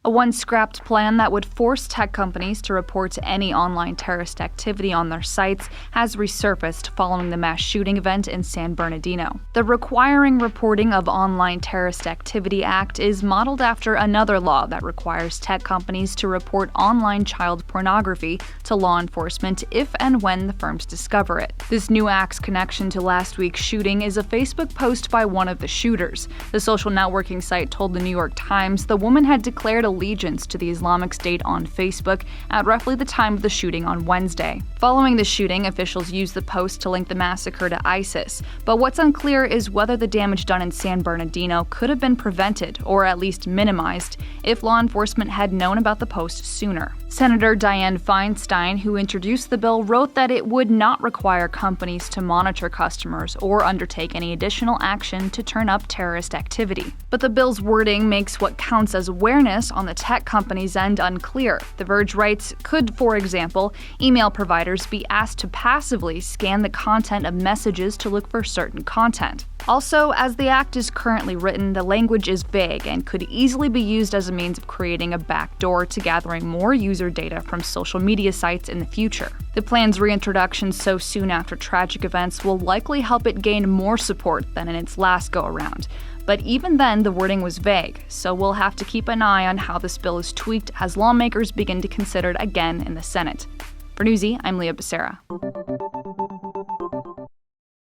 A once-scrapped plan that would force tech companies to report any online terrorist activity on their sites has resurfaced following the mass shooting event in San Bernardino. The Requiring Reporting of Online Terrorist Activity Act is modeled after another law that requires tech companies to report online child pornography to law enforcement if and when the firms discover it. This new act's connection to last week's shooting is a Facebook post by one of the shooters. The social networking site told the New York Times the woman had declared allegiance to the Islamic State on Facebook at roughly the time of the shooting on Wednesday. Following the shooting, officials used the post to link the massacre to ISIS, but what's unclear is whether the damage done in San Bernardino could have been prevented, or at least minimized, if law enforcement had known about the post sooner. Senator Dianne Feinstein, who introduced the bill, wrote that it would not require companies to monitor customers or undertake any additional action to turn up terrorist activity. But the bill's wording makes what counts as awareness on the tech company's end unclear. The Verge writes, could, for example, email providers be asked to passively scan the content of messages to look for certain content? Also, as the act is currently written, the language is vague and could easily be used as a means of creating a backdoor to gathering more user data from social media sites in the future. The plan's reintroduction so soon after tragic events will likely help it gain more support than in its last go-around. But even then, the wording was vague, so we'll have to keep an eye on how this bill is tweaked as lawmakers begin to consider it again in the Senate. For Newsy, I'm Leah Becerra.